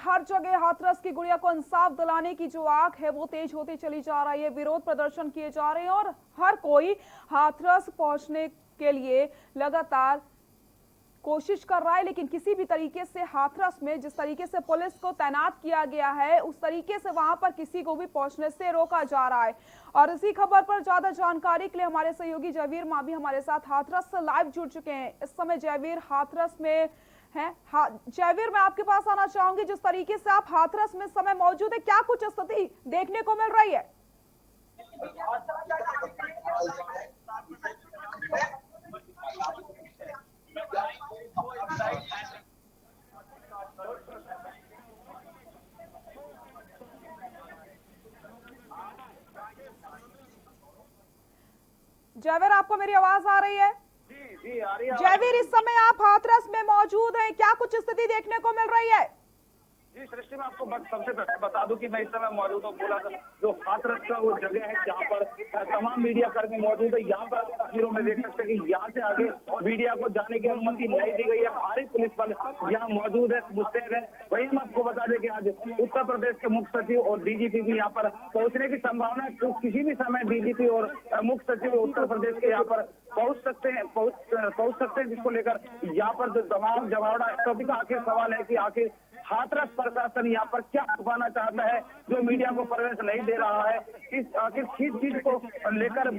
हर जगह हाथरस की गुड़िया को इंसाफ दिलाने की जो आग है वो तेज होती चली जा रही है। विरोध प्रदर्शन किए जा रहे हैं और हर कोई हाथरस पहुंचने के लिए लगातार कोशिश कर रहा है, लेकिन किसी भी तरीके से हाथरस में जिस तरीके से पुलिस को तैनात किया गया है उस तरीके से वहां पर किसी को भी पहुंचने से रोका जा रहा है। और इसी खबर पर ज्यादा जानकारी के लिए हमारे सहयोगी जयवीर माभी हमारे साथ हाथरस से लाइव जुड़ चुके हैं। इस समय जयवीर हाथरस में है। जयवीर, मैं आपके पास आना चाहूंगी, जिस तरीके से आप हाथरस में समय मौजूद है, क्या कुछ स्थिति देखने को मिल रही है? जयवीर, आपको मेरी आवाज आ रही है? जी आ रही है। जयवीर, इस समय आप हाथरस में मौजूद हैं, क्या कुछ स्थिति देखने को मिल रही है? जी सृष्टि, मैं आपको सबसे पहले बता दूं कि मैं इस समय मौजूद हूँ बोला जो हाथरस का वो जगह है जहाँ पर तमाम मीडिया कर्मी मौजूद है। यहाँ पर तस्वीरों में देख सकते हैं कि यहाँ से आगे मीडिया को जाने की अनुमति नहीं दी गई है। भारी पुलिस बल यहाँ मौजूद है, मुस्तैद है। वही हम आपको बता दें कि आज उत्तर प्रदेश के मुख्य सचिव और डीजीपी भी यहाँ पर पहुंचने की संभावना है। तो किसी भी समय डीजीपी और मुख्य सचिव उत्तर प्रदेश के यहाँ पर पहुंच सकते हैं, जिसको लेकर यहाँ पर जो दबाव जमावड़ा है। आखिर सवाल है कि आखिर हाथरस प्रशासन यहाँ पर क्या छुपाना चाहता है जो मीडिया को प्रवेश नहीं दे रहा है। इस आखिर चीज को लेकर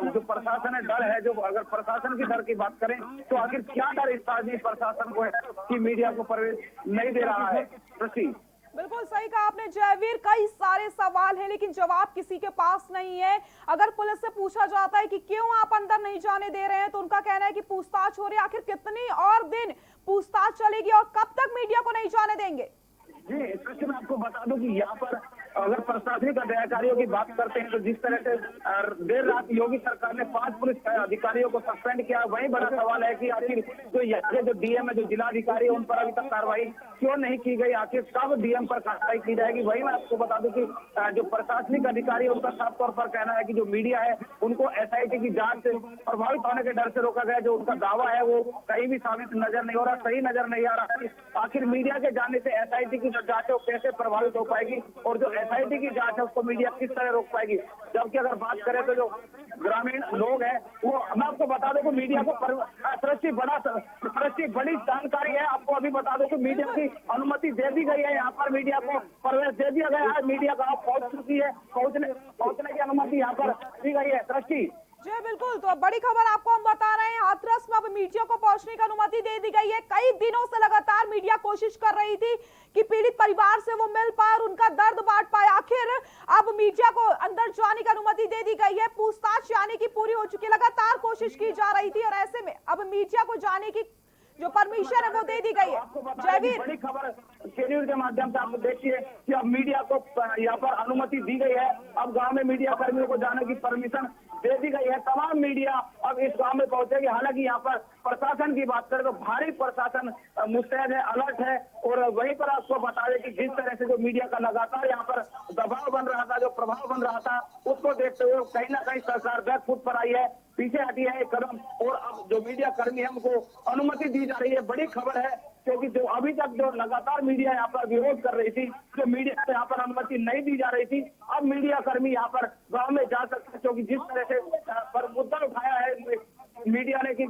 जो प्रशासन है, डर है। जो अगर प्रशासन की डर की बात करें तो आखिर क्या डर इस स्थानीय प्रशासन को है कि मीडिया को प्रवेश नहीं दे रहा है। बिल्कुल सही कहा आपने जयवीर, कई सारे सवाल हैं लेकिन जवाब किसी के पास नहीं है। अगर पुलिस से पूछा जाता है कि क्यों आप अंदर नहीं जाने दे रहे हैं तो उनका कहना है कि पूछताछ हो रही है। आखिर कितनी और दिन पूछताछ चलेगी और कब तक मीडिया को नहीं जाने देंगे? जी इसके मैं आपको बता दूं कि यहाँ पर अगर प्रशासनिक अधिकारियों की बात करते हैं तो जिस तरह से देर रात योगी सरकार ने 5 पुलिस अधिकारियों को सस्पेंड किया, वही बड़ा सवाल है कि आखिर जो यहाँ जो डीएम है, जो जिलाधिकारी है, उन पर अभी तक कार्रवाई क्यों नहीं की गई। आखिर कब डीएम पर कार्रवाई की जाएगी। वही मैं आपको बता दूं कि जो प्रशासनिक अधिकारी है उनका साफ तौर पर कहना है कि जो मीडिया है उनको एसआईटी की जांच से प्रभावित होने के डर से रोका गया। जो उनका दावा है वो कहीं भी साबित नजर नहीं हो रहा, सही नजर नहीं आ रहा। आखिर मीडिया के जाने से एसआईटी की जो जांच है वो कैसे प्रभावित हो पाएगी और जो एसआईटी की जांच है उसको मीडिया किस तरह रोक पाएगी। जबकि अगर बात करें तो जो ग्रामीण लोग हैं वो, मैं आपको बता दूं कि मीडिया को बड़ी जानकारी है। आपको अभी बता दूं कि मीडिया की अनुमति दे दी गई है, यहाँ पर मीडिया को प्रवेश दे दिया गया है। मीडिया कहाँ पहुंच चुकी है, पहुंचने की अनुमति यहाँ पर दी गई है। सृष्टि जी बिल्कुल, तो बड़ी खबर आपको हम बता रहे हैं, हाथरस में अब मीडिया को पहुंचने की अनुमति दे दी गई है। कई दिनों से लगातार मीडिया कोशिश कर रही थी कि पीड़ित परिवार से वो मिल पाए और उनका दर्द बांट पाए। आखिर अब मीडिया को अंदर जाने की अनुमति दे दी गई है, पूछताछ यानी कि पूरी हो चुकी है। लगातार कोशिश की जा रही थी और ऐसे में अब मीडिया को जाने की जो परमिशन है वो दे दी गई है। जयवीर, बड़ी खबर न्यूज के माध्यम से आप देखिए कि अब मीडिया को यहाँ पर अनुमति दी गई है। अब गांव में मीडिया कर्मियों को जाने की परमिशन दे दी गई है। तमाम मीडिया अब इस गांव में पहुंचेगी। हालांकि यहाँ पर प्रशासन की बात करें तो भारी प्रशासन मुस्तैद है, अलर्ट है। और वहीं पर आपको बता दें कि जिस तरह से जो मीडिया का लगातार यहाँ पर दबाव बन रहा था, जो प्रभाव बन रहा था, उसको देखते हुए कहीं ना कहीं सरकार बैक फुट पर आई है, पीछे हटी है एक कदम। और अब जो मीडिया कर्मी है उनको अनुमति दी जा रही है। बड़ी खबर है क्योंकि जो अभी तक जो लगातार मीडिया यहाँ पर विरोध कर रही थी, जो मीडिया को यहाँ पर अनुमति नहीं दी जा रही थी, अब मीडिया कर्मी यहाँ पर गांव में जा सकते हैं। क्योंकि जिस तरह से पर मुद्दा उठाया है मीडिया ने कि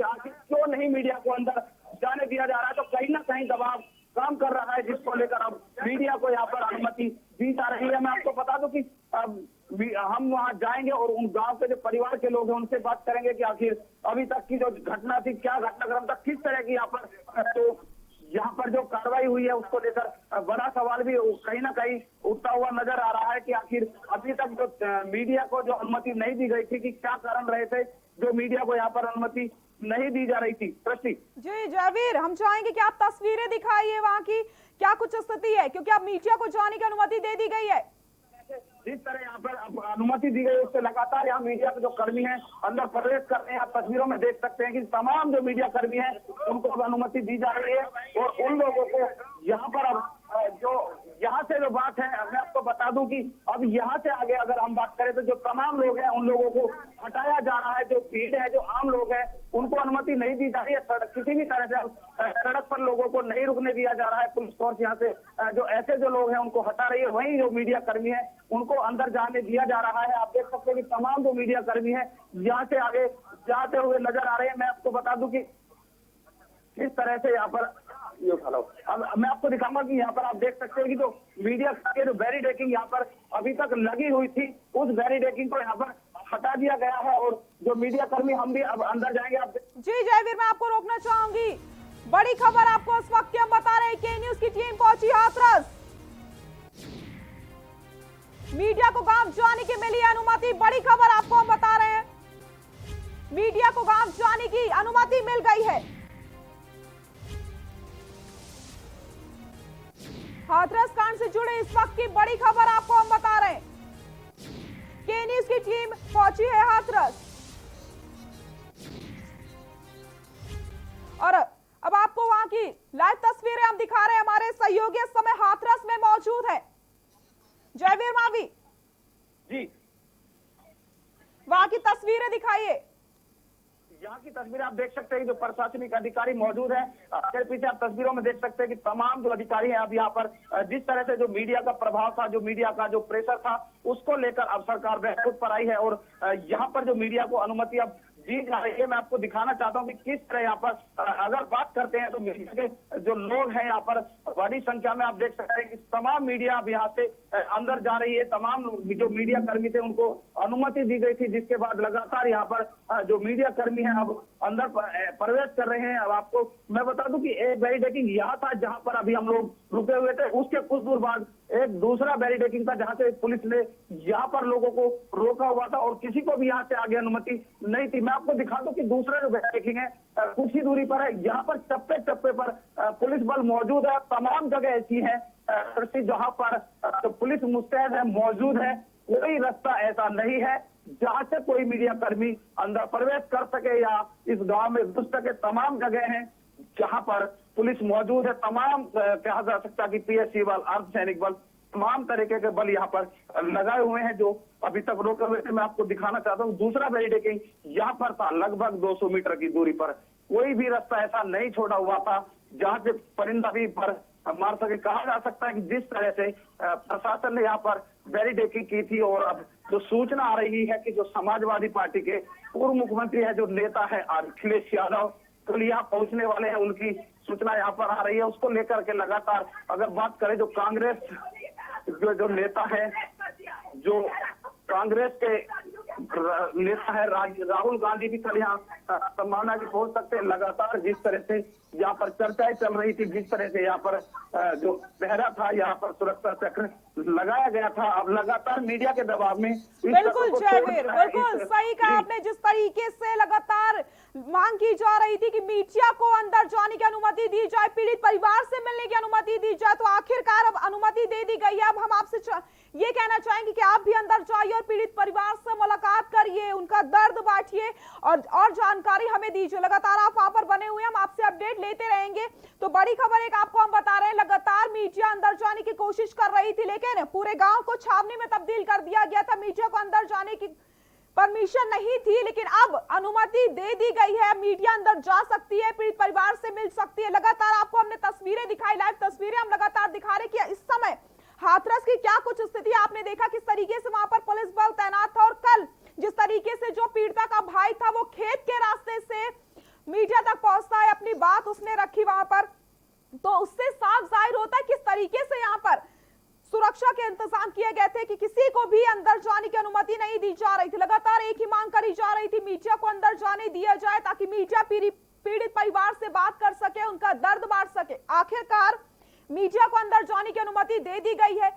आखिर क्यों नहीं मीडिया को अंदर जाने दिया जा रहा है, तो कहीं ना कहीं दबाव काम कर रहा है, जिसको लेकर अब मीडिया को यहाँ पर अनुमति दी जा रही है। मैं आपको बता दूं कि हम वहां जाएंगे और उन गांव के जो परिवार के लोग हैं उनसे बात करेंगे कि आखिर अभी तक की जो घटना थी, क्या घटनाक्रम था, किस तरह की यहाँ पर तो यहाँ पर जो कार्रवाई हुई है उसको लेकर बड़ा सवाल भी कहीं ना कहीं उठता हुआ नजर आ रहा है कि आखिर अभी तक जो मीडिया को जो अनुमति नहीं दी गई थी कि क्या कारण रहे थे जो मीडिया को यहाँ पर अनुमति नहीं दी जा रही थी। सृष्टि जी जयवीर, हम चाहेंगे कि आप तस्वीरें दिखाइए वहाँ की, क्या कुछ स्थिति है, क्योंकि अब मीडिया को जाने की अनुमति दे दी गई है। जिस तरह यहाँ पर अनुमति दी गई उससे लगातार यहाँ मीडिया के जो कर्मी हैं अंदर प्रवेश कर रहे हैं। आप तस्वीरों में देख सकते हैं कि तमाम जो मीडिया कर्मी हैं उनको अब अनुमति दी जा रही है। और उन लोगों को यहाँ पर अब जो यहाँ से जो बात है, मैं आपको बता दूं कि अब यहाँ से आगे अगर हम बात करें तो जो तमाम लोग हैं उन लोगों को हटाया जा रहा है। जो भीड़ है, जो आम लोग हैं, उनको अनुमति नहीं दी जा रही है। किसी भी तरह से सड़क पर लोगों को नहीं रुकने दिया जा रहा है। पुलिस फोर्स यहाँ से जो जो ऐसे जो लोग हैं उनको हटा रही है। वहीं जो मीडिया कर्मी है उनको अंदर जाने दिया जा रहा है। आप देख सकते हैं कि तमाम जो मीडिया कर्मी है यहाँ से आगे जाते हुए नजर आ रहे हैं। मैं आपको बता दूं कि किस तरह से यहाँ पर ये उठा लो। अब मैं आपको दिखाऊंगा कि यहाँ पर आप देख सकते हैं कि जो मीडिया के जो बैरिकेडिंग यहाँ पर अभी तक लगी हुई थी, उस बैरिकेडिंग को यहाँ पर हटा दिया गया है और जो मीडिया कर्मी हम भी अब अंदर जाएंगे। आप जी जयवीर, मैं आपको रोकना चाहूंगी। बड़ी खबर आपको इस वक्त की हम बता रहे हैं, के न्यूज की टीम पहुंची हाथरस। मीडिया को गांव जाने की मिली अनुमति। बड़ी खबर आपको हम बता रहे हैं, मीडिया को गांव जाने की अनुमति मिल गई है। हाथरस कांड से जुड़े इस वक्त की बड़ी खबर आपको हम बता रहे हैं, के न्यूज की टीम पहुंची है हाथरस। और अब आपको वहां की लाइव तस्वीरें हम दिखा रहे हैं। हमारे सहयोगी इस समय हाथरस में मौजूद है, जयवीर मावी जी वहां की तस्वीरें दिखाइए। यहाँ की तस्वीरें आप देख सकते हैं, जो प्रशासनिक अधिकारी मौजूद है। फिर पीछे आप तस्वीरों में देख सकते हैं कि तमाम जो अधिकारी हैं अब यहाँ पर जिस तरह से जो मीडिया का प्रभाव था, जो मीडिया का जो प्रेशर था, उसको लेकर अब सरकार बैठक पर आई है और यहाँ पर जो मीडिया को अनुमति अब दी जा रही है। मैं आपको दिखाना चाहता हूँ कि किस तरह यहाँ पर अगर बात करते हैं तो मीडिया के जो लोग हैं यहाँ पर बड़ी संख्या में आप देख सकते हैं कि तमाम मीडिया अब यहाँ से अंदर जा रही है। तमाम जो मीडिया कर्मी थे उनको अनुमति दी गई थी, जिसके बाद लगातार यहाँ पर जो मीडिया कर्मी है अब अंदर प्रवेश कर रहे हैं। अब आपको मैं बता दूं कि एक बैरिकेडिंग यहाँ था जहाँ पर अभी हम लोग रुके हुए थे, उसके कुछ दूर बाद एक दूसरा बैरिकेडिंग था जहाँ से पुलिस ने यहाँ पर लोगों को रोका हुआ था और किसी को भी यहाँ से आगे अनुमति नहीं थी। मैं आपको दिखा दूं कि दूसरा जो बैरिकेडिंग है कुछ ही दूरी पर है। यहाँ पर चप्पे चप्पे पर पुलिस बल मौजूद है। तमाम जगह ऐसी है जहाँ पर पुलिस मुस्तैद है, मौजूद है। कोई रास्ता ऐसा नहीं है जहाँ से कोई मीडिया कर्मी अंदर प्रवेश कर सके या इस गांव में घुस सके। तमाम जगह हैं जहाँ पर पुलिस मौजूद है। तमाम कहा जा सकता है कि पीएससी बल, अर्धसैनिक बल, तमाम तरीके के बल यहाँ पर लगाए हुए हैं जो अभी तक रोके हुए थे। मैं आपको दिखाना चाहता हूँ दूसरा बैरिकेडिंग यहाँ पर था, लगभग 200 मीटर की दूरी पर। कोई भी रास्ता ऐसा नहीं छोड़ा हुआ था जहाँ से परिंदा भी पर मार सके। कहा जा सकता है कि जिस तरह से प्रशासन ने यहाँ पर बैरिकेडिंग की थी और अब जो सूचना आ रही है कि जो समाजवादी पार्टी के पूर्व मुख्यमंत्री है, जो नेता है अखिलेश यादव, तो यहाँ पहुंचने वाले हैं, उनकी सूचना यहाँ पर आ रही है। उसको लेकर के लगातार अगर बात करें जो कांग्रेस जो नेता है, जो कांग्रेस के नेता है राहुल गांधी भी कल यहाँ संभावना की पहुंच सकते हैं। लगातार जिस तरह से यहाँ पर चर्चाएं चल रही थी, जिस तरह से यहाँ पर जो पहरा था, यहाँ पर सुरक्षा चक्र लगाया गया था, अब लगातार मीडिया के दबाव में बिल्कुल जयवीर, बिल्कुल सही कहा आपने। जिस तरीके से लगातार मांग की जा रही थी कि मीडिया को अंदर जाने की अनुमति दी जाए, पीड़ित परिवार से मिलने की अनुमति दी जाए, तो आखिरकार अब अनुमति दे दी गई है। अब हम आपसे ये कहना चाहेंगे कि आप भी अंदर जाइए और पीड़ित परिवार से मुलाकात करिए, उनका दर्द बांटिए और जानकारी हमें दीजिए। लगातार आप वहां पर बने हुए हैं, हम आपसे अपडेट लेते रहेंगे। तो बड़ी खबर एक आपको हम बता रहे हैं, लगातार मीडिया अंदर जाने की कोशिश कर रही थी, लेकिन पूरे गांव को छावनी में तब्दील कर दिया गया था। मीडिया को अंदर जाने की परमिशन नहीं थी, लेकिन अब अनुमति दे दी गई है। मीडिया अंदर जा सकती है, पीड़ित परिवार से मिल सकती है। लगातार आपको हमने तस्वीरें दिखाई, लाइव तस्वीरें हम लगातार दिखा रहे कि इस समय हाथरस की क्या कुछ स्थिति आपने देखा, किस तरीके से वहां पर पुलिस बल तैनात था। और कल जिस तरीके से जो पीड़िता का भाई था वो खेत के रास्ते से मीडिया तक पहुंचता है, अपनी बात उसने रखी वहां पर, तो उससे साफ जाहिर होता है किस तरीके से यहाँ पर सुरक्षा के इंतजाम किए गए थे कि किसी को भी अंदर जाने की अनुमति नहीं दी जा रही थी। लगातार एक ही मांग करी जा रही थी, मीडिया को अंदर जाने दिया जाए ताकि मीडिया पीड़ित परिवार से बात कर सके, उनका दर्द बांट सके। आखिरकार मीडिया को अंदर जाने की अनुमति दे दी गई है।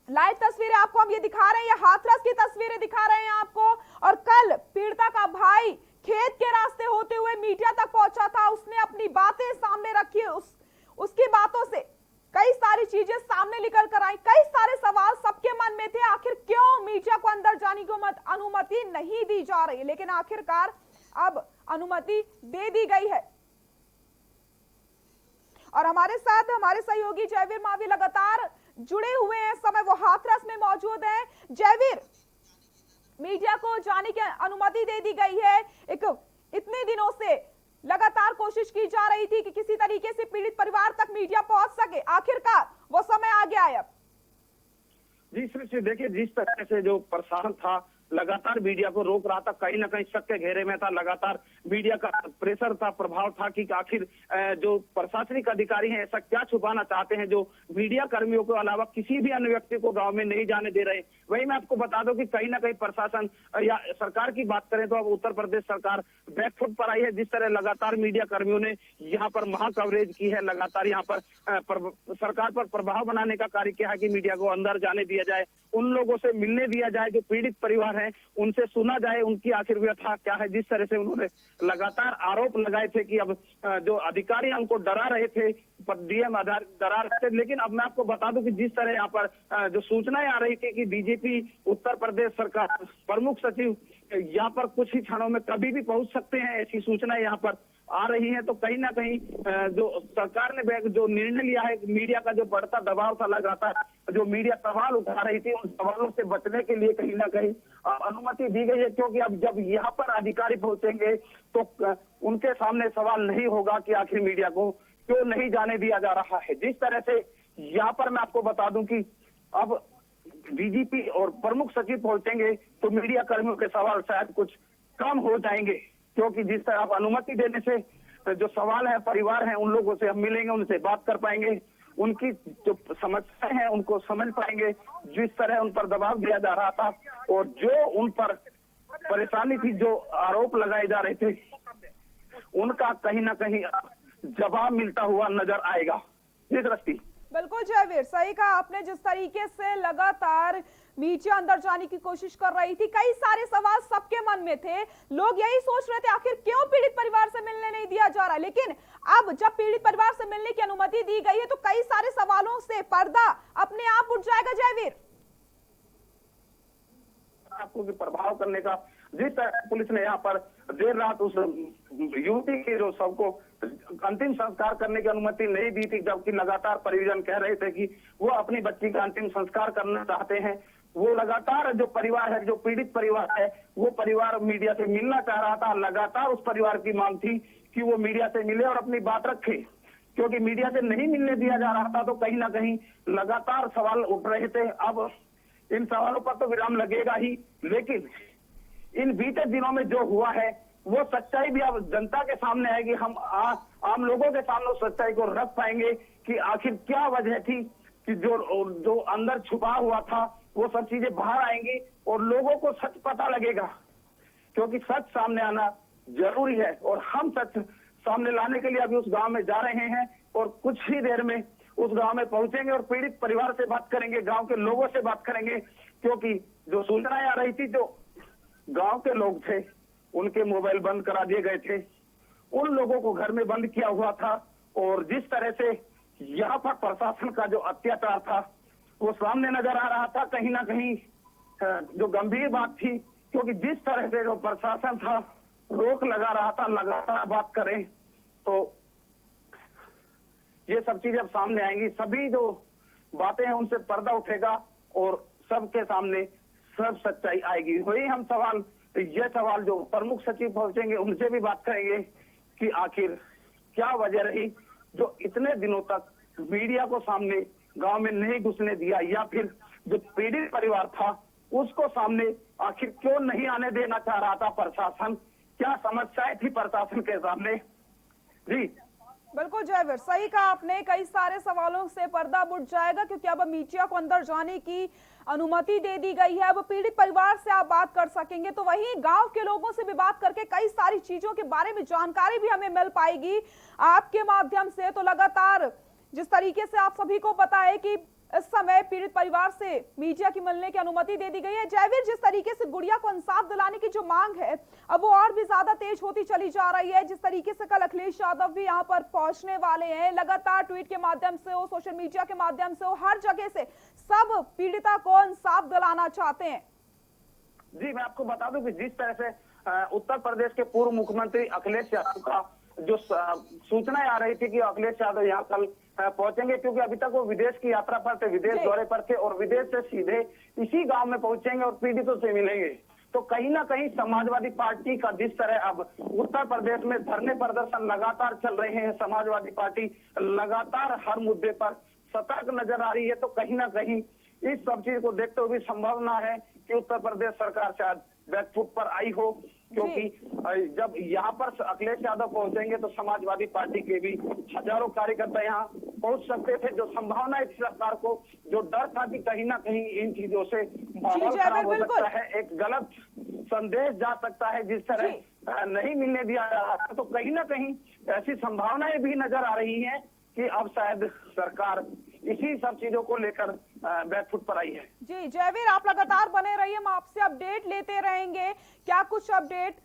लाइव तस्वीरें आपको हम ये दिखा रहे हैं, हाथरस की तस्वीरें दिखा रहे हैं आपको। और कल पीड़िता का भाई खेत के रास्ते होते हुए मीडिया तक पहुंचा था, उसने अपनी बातें सामने रखी, उसकी बातों से कई सारी चीजें सामने निकल कर आई, कई सारे सवाल सबके मन में थे, आखिर क्यों मीडिया को अंदर जाने की अनुमति नहीं दी जा रही। लेकिन आखिरकार अब अनुमति दे दी गई है। और हमारे साथ हमारे सहयोगी जयवीर मावी लगातार जुड़े हुए हैं, समय वो हाथरस में मौजूद हैं। जयवीर, मीडिया को जाने की अनुमति दे दी गई है, एक इतने दिनों से लगातार कोशिश की जा रही थी कि किसी तरीके से पीड़ित परिवार तक मीडिया पहुंच सके, आखिरकार वो समय आ गया है अब। जी सृष्टि, देखिए जिस तरह से जो प्रशासन था लगातार मीडिया को रोक रहा था, कहीं ना कहीं शक के घेरे में था, लगातार मीडिया का प्रेशर था, प्रभाव था कि आखिर जो प्रशासनिक अधिकारी हैं ऐसा क्या छुपाना चाहते हैं जो मीडिया कर्मियों के अलावा किसी भी अन्य व्यक्ति को गांव में नहीं जाने दे रहे। वही मैं आपको बता दूं कि कहीं ना कहीं प्रशासन या सरकार की बात करें तो अब उत्तर प्रदेश सरकार बैकफुट पर आई है। जिस तरह लगातार मीडिया कर्मियों ने यहाँ पर महा कवरेज की है, लगातार यहाँ पर सरकार पर प्रभाव बनाने का कार्य किया है कि मीडिया को अंदर जाने दिया जाए, उन लोगों से मिलने दिया जाए जो पीड़ित परिवार है, उनसे सुना जाए उनकी आखिर व्यथा क्या है। जिस तरह से उन्होंने लगातार आरोप लगाए थे कि अब जो अधिकारी उनको डरा रहे थे, डीएम आधार डरा रहे थे, लेकिन अब मैं आपको बता दूं कि जिस तरह यहाँ पर जो सूचनाएं आ रही थी कि डीजीपी उत्तर प्रदेश सरकार प्रमुख सचिव यहाँ पर कुछ ही क्षणों में कभी भी पहुंच सकते हैं, ऐसी सूचनाएं यहाँ पर आ रही है। तो कहीं ना कहीं जो सरकार ने जो निर्णय लिया है, मीडिया का जो बढ़ता दबाव था, लगातार जो मीडिया सवाल उठा रही थी, उन सवालों से बचने के लिए कहीं ना कहीं अनुमति दी गई है। क्योंकि अब जब यहाँ पर अधिकारी पहुंचेंगे तो उनके सामने सवाल नहीं होगा कि आखिर मीडिया को क्यों नहीं जाने दिया जा रहा है। जिस तरह से यहाँ पर मैं आपको बता दूं कि अब डीजीपी और प्रमुख सचिव पहुंचेंगे तो मीडिया कर्मियों के सवाल शायद कुछ कम हो जाएंगे, क्योंकि जिस तरह आप अनुमति देने से जो सवाल है परिवार है उन लोगों से हम मिलेंगे, उनसे बात कर पाएंगे, उनकी जो समस्याएं हैं उनको समझ पाएंगे। जिस तरह उन पर दबाव दिया जा रहा था और जो उन पर परेशानी थी, जो आरोप लगाए जा रहे थे, उनका कहीं ना कहीं जवाब मिलता हुआ नजर आएगा। जी दृष्टि। बिल्कुल जयवीर, सही कहा आपने। जिस तरीके से लगातार मीडिया अंदर जाने की कोशिश कर रही थी, कई सारे सवाल सबके मन में थे, लोग यही सोच रहे थे आखिर क्यों पीड़ित परिवार से मिलने नहीं दिया जा रहा। लेकिन अब जब पीड़ित परिवार से मिलने की अनुमति दी गई है तो कई सारे सवालों से पर्दा अपने आप उठ जाएगा। जयवीर, आपको भी प्रभाव करने का, जिस तरह पुलिस ने यहाँ पर देर रात उस युवती के जो सबको अंतिम संस्कार करने की अनुमति नहीं दी थी, जबकि लगातार परिजन कह रहे थे कि वो अपनी बच्ची का अंतिम संस्कार करना चाहते हैं, वो लगातार जो परिवार है, जो पीड़ित परिवार है, वो परिवार मीडिया से मिलना चाह रहा था। लगातार उस परिवार की मांग थी कि वो मीडिया से मिले और अपनी बात रखे, क्योंकि मीडिया से नहीं मिलने दिया जा रहा था तो कहीं ना कहीं लगातार सवाल उठ रहे थे। अब इन सवालों पर तो विराम लगेगा ही, लेकिन इन बीते दिनों में जो हुआ है वो सच्चाई भी अब जनता के सामने आएगी। हम आम लोगों के सामने उस सच्चाई को रख पाएंगे कि आखिर क्या वजह थी कि जो अंदर छुपा हुआ था वो सब चीजें बाहर आएंगी और लोगों को सच पता लगेगा, क्योंकि सच सामने आना जरूरी है। और हम सच सामने लाने के लिए अभी उस गांव में जा रहे हैं और कुछ ही देर में उस गांव में पहुंचेंगे और पीड़ित परिवार से बात करेंगे, गांव के लोगों से बात करेंगे, क्योंकि जो सूचनाएं आ रही थी, जो गांव के लोग थे उनके मोबाइल बंद करा दिए गए थे, उन लोगों को घर में बंद किया हुआ था। और जिस तरह से यहाँ पर प्रशासन का जो अत्याचार था वो सामने नजर आ रहा था, कहीं ना कहीं जो गंभीर बात थी, क्योंकि जिस तरह से जो प्रशासन था रोक लगा रहा था, लगातार बात करें तो ये सब चीजें अब सामने आएंगी। सभी जो बातें हैं उनसे पर्दा उठेगा और सबके सामने सब सच्चाई आएगी। वही हम ये सवाल जो प्रमुख सचिव पहुंचेंगे उनसे भी बात करेंगे कि आखिर क्या वजह रही जो इतने दिनों तक मीडिया को सामने गांव में नहीं घुसने दिया, या फिर जो पीड़ित परिवार था उसको सामने आखिर क्यों नहीं आने देना चाह रहा था प्रशासन, क्या समस्याएं थी प्रशासन के सामने। जी बिल्कुल जयवीर, सही कहा आपने। कई सारे सवालों से पर्दा उठ जाएगा, क्योंकि अब मीडिया को अंदर जाने की अनुमति दे दी गई है। अब पीड़ित परिवार से आप बात कर सकेंगे, तो वहीं गांव के लोगों से भी बात करके कई सारी चीजों के बारे में जानकारी भी हमें मिल पाएगी आपके माध्यम से। तो लगातार जिस तरीके से आप सभी को पता है कि इस समय पीड़ित परिवार से मीडिया की मिलने की अनुमति दे दी गई है। जयवीर, जिस तरीके से गुड़िया को इंसाफ दिलाने की जो मांग है अब वो और भी ज्यादा तेज होती चली जा रही है। जिस तरीके से कल अखिलेश यादव भी यहाँ पर पहुंचने वाले हैं, लगातार ट्वीट के माध्यम से हो, सोशल मीडिया के माध्यम से हो, हर जगह से सब पीड़िता को इंसाफ दिलाना चाहते हैं। जी मैं आपको बता दूं कि जिस तरह से उत्तर प्रदेश के पूर्व मुख्यमंत्री अखिलेश यादव का जो सूचनाएं आ रही थी कि अखिलेश यादव यहाँ कल पहुंचेंगे, क्योंकि अभी तक वो विदेश की यात्रा पर थे, विदेश दौरे पर थे और विदेश से सीधे इसी गांव में पहुंचेंगे और पीड़ितों से मिलेंगे। तो कहीं ना कहीं समाजवादी पार्टी का जिस तरह अब उत्तर प्रदेश में धरने प्रदर्शन लगातार चल रहे हैं, समाजवादी पार्टी लगातार हर मुद्दे पर सतर्क नजर आ रही है, तो कहीं ना कहीं इस सब चीज को देखते हुए भी संभावना है कि उत्तर प्रदेश सरकार शायद बैकफुट पर आई हो, क्योंकि जब यहाँ पर अखिलेश यादव पहुंचेंगे तो समाजवादी पार्टी के भी हजारों कार्यकर्ता यहाँ पहुंच सकते थे। जो संभावना है सरकार को, जो डर था कि कहीं ना कहीं इन चीजों से माहौल खराब हो सकता है, एक गलत संदेश जा सकता है जिस तरह नहीं मिलने दिया जा रहा है, तो कहीं ना कहीं ऐसी संभावनाएं भी नजर आ रही है कि अब शायद सरकार इसी सब चीजों को लेकर बैकफुट पर आई है। जी जयवीर, आप लगातार बने रहिए, हम आपसे अपडेट लेते रहेंगे। क्या कुछ अपडेट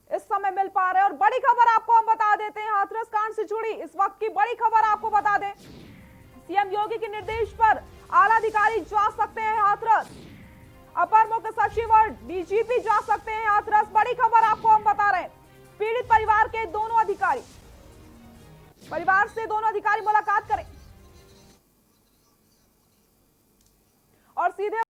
इस समय मिल पा रहे हैं? और बड़ी खबर आपको हम बता देते हैं, हाथरस कांड से जुड़ी इस वक्त की बड़ी खबर आपको बता दें, सीएम योगी के निर्देश पर आला अधिकारी जा सकते हैं हाथरस, अपर मुख्य सचिव और डीजीपी जा सकते हैं हाथरस। बड़ी खबर आपको हम बता रहे हैं, पीड़ित परिवार के दोनों अधिकारी, परिवार से दोनों अधिकारी मुलाकात करें और सीधे